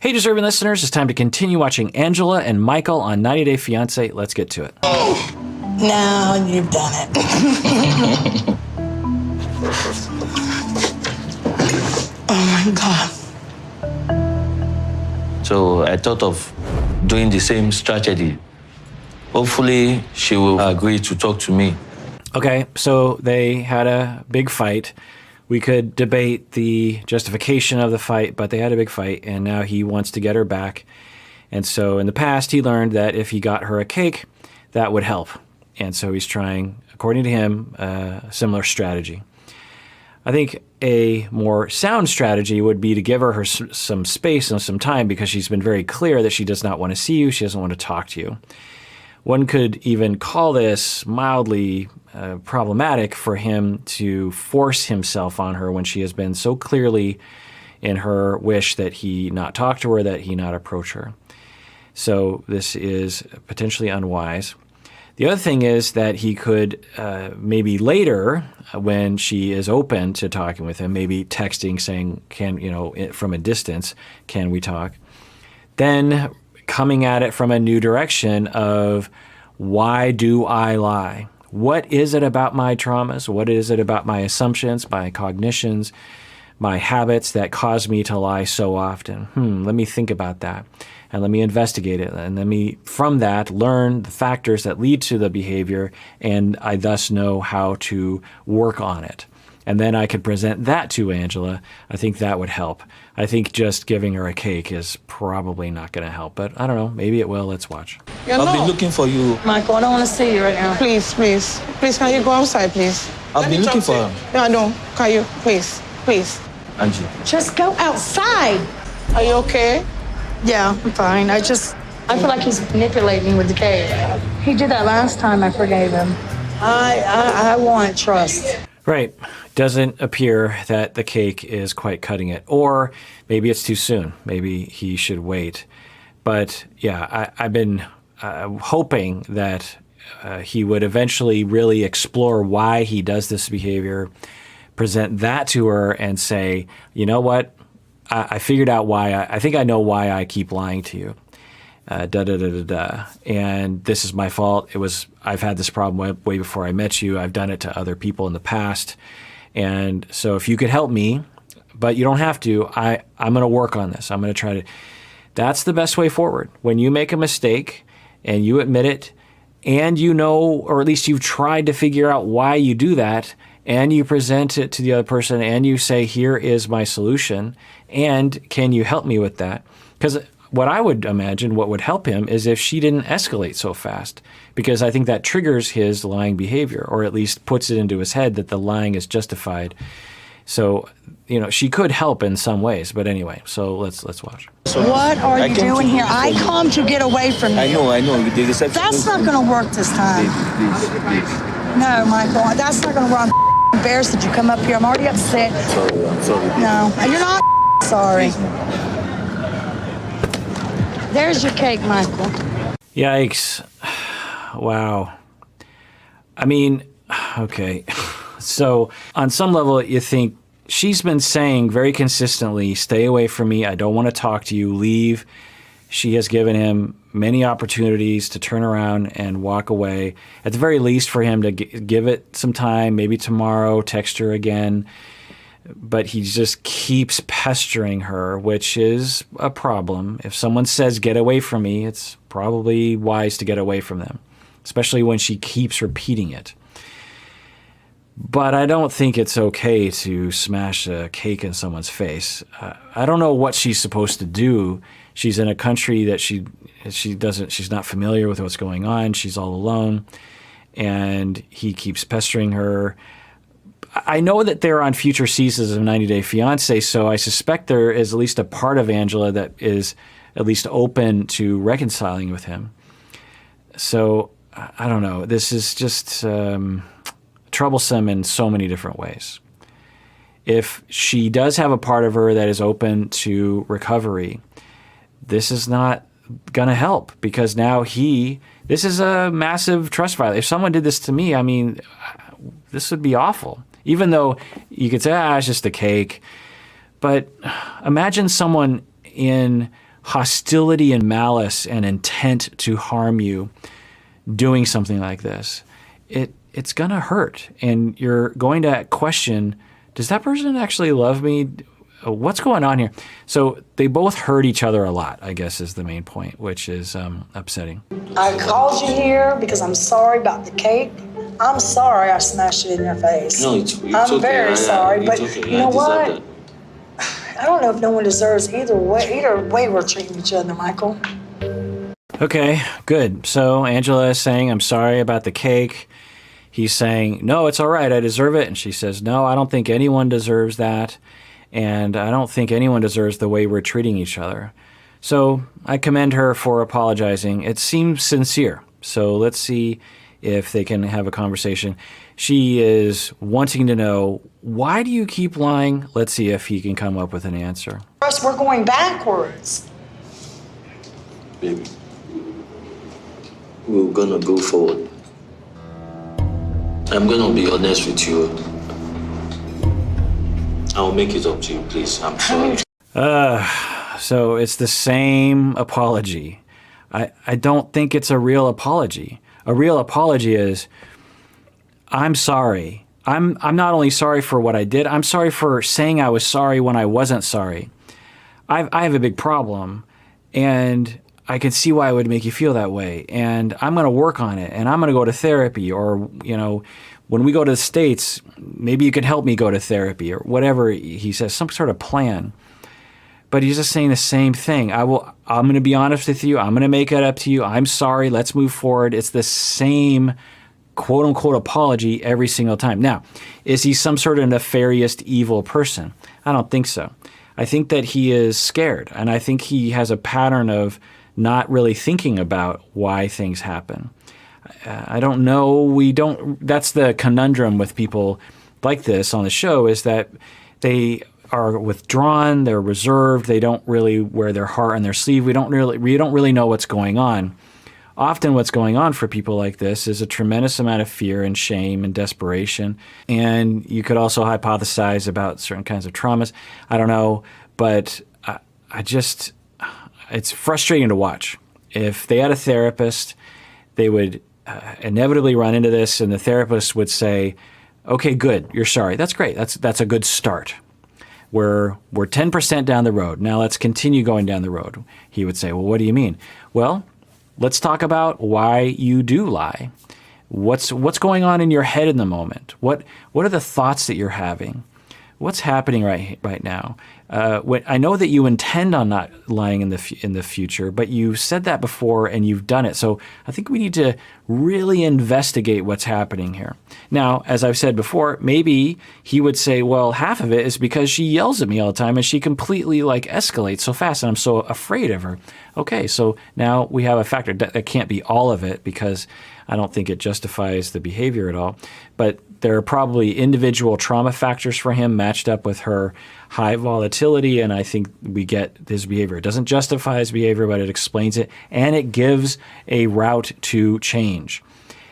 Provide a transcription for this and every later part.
Hey, deserving listeners, it's time to continue watching Angela and Michael on 90 Day Fiancé. Let's get to it. Now you've done it. Oh my God. So I thought of doing the same strategy. Hopefully, she will agree to talk to me. Okay, so they had a big fight. We could debate the justification of the fight, but they had a big fight, and now he wants to get her back. And so in the past, he learned that if he got her a cake, that would help. And so he's trying, according to him, a similar strategy. I think a more sound strategy would be to give her some space and some time, because she's been very clear that she does not want to see you. She doesn't want to talk to you. One could even call this mildly problematic for him to force himself on her when she has been so clearly in her wish that he not talk to her, that he not approach her. So this is potentially unwise. The other thing is that he could maybe later, when she is open to talking with him, maybe texting saying, from a distance, can we talk? Then coming at it from a new direction of, why do I lie? What is it about my traumas? What is it about my assumptions, my cognitions, my habits that cause me to lie so often? Let me think about that, and let me investigate it, and let me, from that, learn the factors that lead to the behavior, and I thus know how to work on it. And then I could present that to Angela. I think that would help. I think just giving her a cake is probably not going to help, but I don't know. Maybe it will. Let's watch. I've been looking for you. Michael, I don't want to see you right now. Please, please. Please, can you go outside, please? I've been looking for her. No, I don't. Can you? Please, please. Angie. Just go outside. Are you okay? Yeah, I'm fine. I feel like he's manipulating with the cake. He did that last time. I forgave him. I want trust. Right. Doesn't appear that the cake is quite cutting it. Or maybe it's too soon. Maybe he should wait. But yeah, I've been hoping that he would eventually really explore why he does this behavior, present that to her, and say, you know what? I figured out why. I think I know why I keep lying to you. And this is my fault. I've had this problem way before I met you. I've done it to other people in the past. And so if you could help me, but you don't have to, I'm going to work on this. I'm going to try to. That's the best way forward. When you make a mistake and you admit it, and you know, or at least you've tried to figure out why you do that, and you present it to the other person, and you say, here is my solution, and can you help me with that? Because what I would imagine what would help him is if she didn't escalate so fast, because I think that triggers his lying behavior, or at least puts it into his head that the lying is justified. So, she could help in some ways, but anyway, so let's watch. What are you doing here? I come to get away from you. I know. The reception. That's not going to work this time. Please. No, Michael, that's not going to work. I'm embarrassed that you come up here. I'm already upset. I'm sorry. No, you're not sorry. There's your cake, Michael. Yikes. Wow. I mean, okay. So on some level, you think she's been saying very consistently, stay away from me. I don't want to talk to you. Leave. She has given him many opportunities to turn around and walk away. At the very least, for him to give it some time, maybe tomorrow, text her again. But he just keeps pestering her, which is a problem. If someone says, get away from me, it's probably wise to get away from them, especially when she keeps repeating it. But I don't think it's okay to smash a cake in someone's face. I don't know what she's supposed to do. She's in a country that she's not familiar with what's going on. She's all alone, and he keeps pestering her. I know that they're on future seasons of 90 Day Fiancé, so I suspect there is at least a part of Angela that is at least open to reconciling with him. So I don't know. This is just troublesome in so many different ways. If she does have a part of her that is open to recovery, this is not going to help, because now this is a massive trust violation. If someone did this to me, I mean, this would be awful. Even though you could say, it's just a cake. But imagine someone in hostility and malice and intent to harm you doing something like this, it's going to hurt. And you're going to question, does that person actually love me? What's going on here? So they both hurt each other a lot, I guess, is the main point, which is upsetting. I called you here because I'm sorry about the cake. I'm sorry I smashed it in your face. No, it's I'm okay. very sorry, It's but okay. you know I deserve what? that. I don't know if no one deserves either way we're treating each other, Michael. Okay, good. So Angela is saying, I'm sorry about the cake. He's saying, no, it's all right, I deserve it. And she says, no, I don't think anyone deserves that. And I don't think anyone deserves the way we're treating each other. So I commend her for apologizing. It seems sincere. So let's see if they can have a conversation. She is wanting to know, why do you keep lying? Let's see if he can come up with an answer. First, we're going backwards. Baby, we're gonna go forward. I'm gonna be honest with you. I'll make it up to you, please. I'm sorry. So it's the same apology. I don't think it's a real apology. A real apology is, I'm sorry. I'm not only sorry for what I did, I'm sorry for saying I was sorry when I wasn't sorry. I have a big problem, and I can see why it would make you feel that way. And I'm going to work on it, and I'm going to go to therapy, or, you know, when we go to the States, maybe you can help me go to therapy, or whatever he says, some sort of plan. But he's just saying the same thing. I'm going to be honest with you. I'm going to make it up to you. I'm sorry. Let's move forward. It's the same quote unquote apology every single time. Now, is he some sort of nefarious, evil person? I don't think so. I think that he is scared, and I think he has a pattern of not really thinking about why things happen. I don't know. That's the conundrum with people like this on the show, is that they are withdrawn, they're reserved, they don't really wear their heart on their sleeve. We don't really know what's going on. Often what's going on for people like this is a tremendous amount of fear and shame and desperation. And you could also hypothesize about certain kinds of traumas. I don't know, but it's frustrating to watch. If they had a therapist, they would inevitably run into this, and the therapist would say, okay, good, you're sorry. That's great. That's a good start. We're 10% down the road. Now let's continue going down the road. He would say, well, what do you mean? Well, let's talk about why you do lie. What's going on in your head in the moment? What are the thoughts that you're having? What's happening right now? I know that you intend on not lying in the future, but you said that before and you've done it. So I think we need to really investigate what's happening here. Now, as I've said before, maybe he would say, well, half of it is because she yells at me all the time and she completely escalates so fast and I'm so afraid of her. Okay, so now we have a factor. That can't be all of it, because I don't think it justifies the behavior at all. But there are probably individual trauma factors for him matched up with her high volatility, and I think we get his behavior. It doesn't justify his behavior, but it explains it, and it gives a route to change.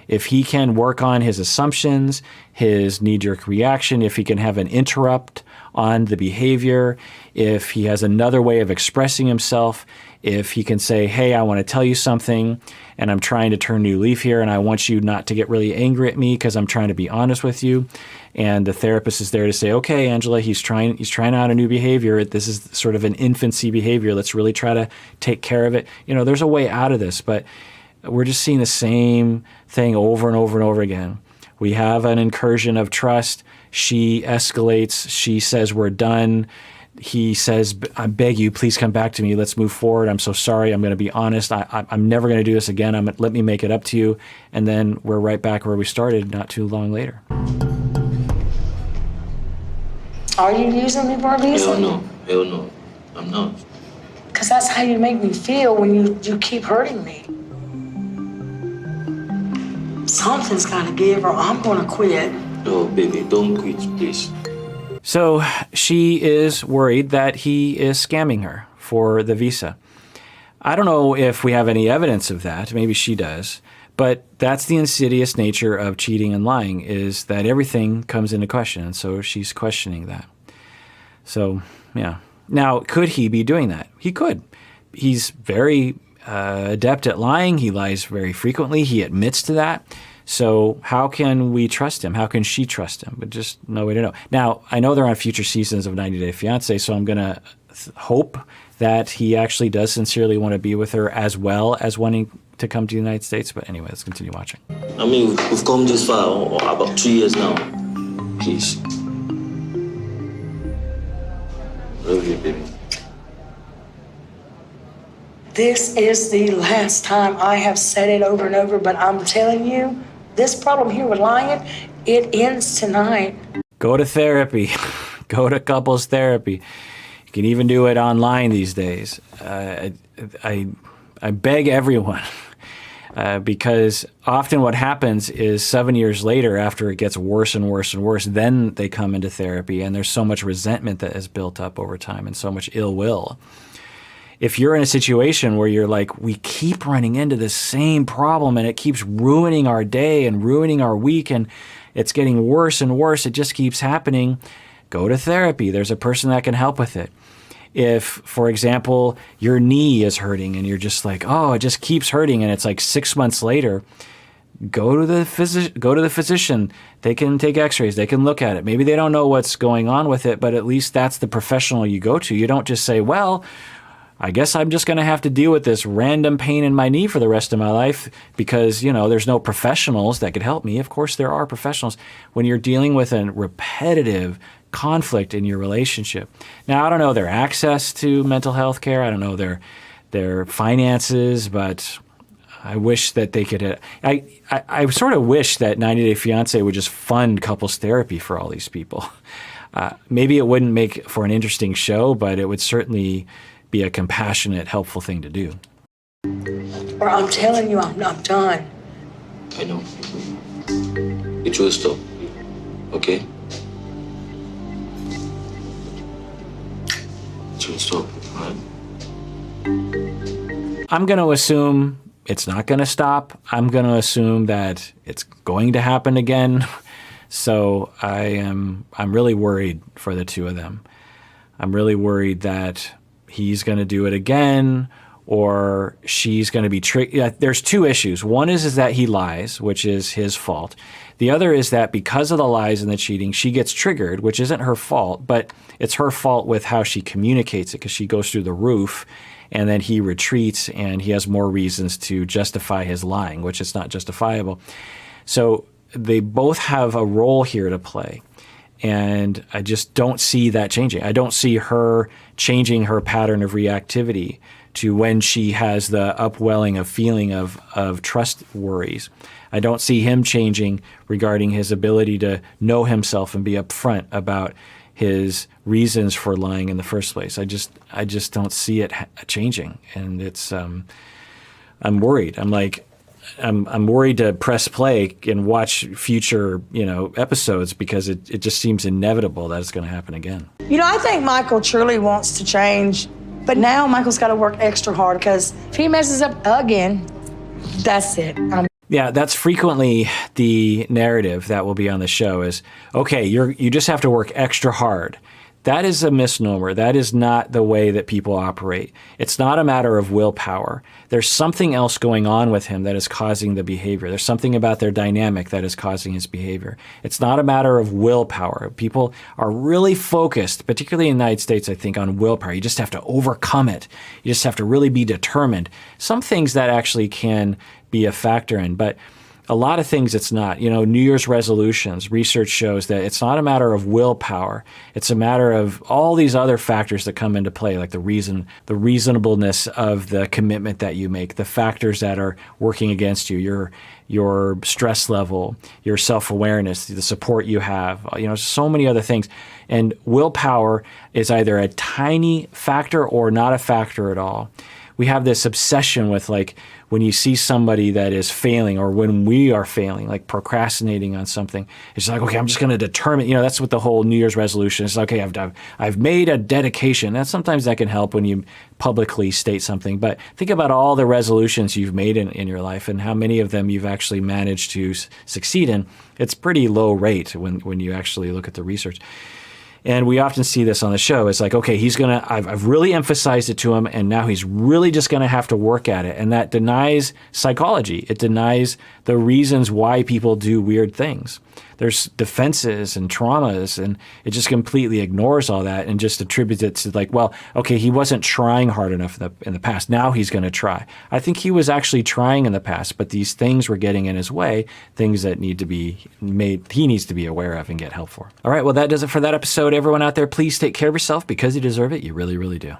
If he can work on his assumptions, his knee-jerk reaction, if he can have an interrupt on the behavior, if he has another way of expressing himself, if he can say, hey, I want to tell you something, and I'm trying to turn a new leaf here, and I want you not to get really angry at me because I'm trying to be honest with you. And the therapist is there to say, okay, Angela, he's trying out a new behavior. This is sort of an infancy behavior. Let's really try to take care of it. There's a way out of this, but we're just seeing the same thing over and over and over again. We have an incursion of trust. She escalates. She says, we're done. He says, I beg you, please come back to me. Let's move forward. I'm so sorry. I'm going to be honest. I'm never going to do this again. Let me make it up to you. And then we're right back where we started not too long later. Are you using me for a reason? Hell no. I'm not. Because that's how you make me feel when you keep hurting me. Something's got to give or I'm going to quit. No, baby, don't quit, please. So she is worried that he is scamming her for the visa. I don't know if we have any evidence of that. Maybe she does. But that's the insidious nature of cheating and lying, is that everything comes into question. And so she's questioning that. So, yeah. Now, could he be doing that? He could. he's very adept at lying. He lies very frequently. He admits to that. So how can we trust him? How can she trust him? But just no way to know. Now, I know they're on future seasons of 90 Day Fiancé, so I'm going to hope that he actually does sincerely want to be with her as well as wanting to come to the United States. But anyway, let's continue watching. I mean, we've come this far, about 2 years now. Please. Love you, baby. This is the last time I have said it over and over, but I'm telling you, this problem here with lying, it ends tonight. Go to therapy. Go to couples therapy. You can even do it online these days. I beg everyone, because often what happens is 7 years later, after it gets worse and worse and worse, then they come into therapy, and there's so much resentment that has built up over time and so much ill will. If you're in a situation where you're like, we keep running into the same problem and it keeps ruining our day and ruining our week and it's getting worse and worse, it just keeps happening, go to therapy. There's a person that can help with it. If, for example, your knee is hurting and you're just like, oh, it just keeps hurting, and it's like 6 months later, go to the physician. They can take x-rays. They can look at it. Maybe they don't know what's going on with it, but at least that's the professional you go to. You don't just say, well, I guess I'm just going to have to deal with this random pain in my knee for the rest of my life because, there's no professionals that could help me. Of course, there are professionals when you're dealing with a repetitive conflict in your relationship. Now, I don't know their access to mental health care. I don't know their finances, but I wish that they could. I sort of wish that 90 Day Fiancé would just fund couples therapy for all these people. Maybe it wouldn't make for an interesting show, but it would certainly be a compassionate, helpful thing to do. Or I'm telling you, I'm not done. I know. It will stop. Okay? It will stop, all right? I'm going to assume it's not going to stop. I'm going to assume that it's going to happen again. So I'm really worried for the two of them. I'm really worried that he's going to do it again, or she's going to be tricked. Yeah, there's two issues. One is that he lies, which is his fault. The other is that because of the lies and the cheating, she gets triggered, which isn't her fault, but it's her fault with how she communicates it, because she goes through the roof, and then he retreats, and he has more reasons to justify his lying, which is not justifiable. So they both have a role here to play. And I just don't see that changing. I don't see her changing her pattern of reactivity to when she has the upwelling of feeling of trust worries. I don't see him changing regarding his ability to know himself and be upfront about his reasons for lying in the first place. I just don't see it changing. And it's I'm worried. I'm worried to press play and watch future, episodes, because it just seems inevitable that it's going to happen again. I think Michael truly wants to change, but now Michael's got to work extra hard, because if he messes up again, that's it. Yeah, that's frequently the narrative that will be on the show is, okay, you just have to work extra hard. That is a misnomer. That is not the way that people operate. It's not a matter of willpower. There's something else going on with him that is causing the behavior. There's something about their dynamic that is causing his behavior. It's not a matter of willpower. People are really focused, particularly in the United States, I think, on willpower. You just have to overcome it. You just have to really be determined. Some things that actually can be a factor in, but a lot of things it's not. New Year's resolutions, research shows that it's not a matter of willpower. It's a matter of all these other factors that come into play, like the reasonableness of the commitment that you make, the factors that are working against you, your stress level, your self-awareness, the support you have, so many other things. And willpower is either a tiny factor or not a factor at all. We have this obsession with, like, when you see somebody that is failing, or when we are failing, like procrastinating on something, it's like, okay, I'm just going to determine, that's what the whole New Year's resolution is. Okay, I've made a dedication. And sometimes that can help when you publicly state something. But think about all the resolutions you've made in your life and how many of them you've actually managed to succeed in. It's pretty low rate when you actually look at the research. And we often see this on the show. It's like, okay, I've really emphasized it to him, and now he's really just going to have to work at it. And that denies psychology. It denies the reasons why people do weird things. There's defenses and traumas, and it just completely ignores all that and just attributes it to like, well, okay, he wasn't trying hard enough in the past. Now he's going to try. I think he was actually trying in the past, but these things were getting in his way, things that need to be made, he needs to be aware of and get help for. All right, well, that does it for that episode. Everyone out there, please take care of yourself because you deserve it. You really, really do.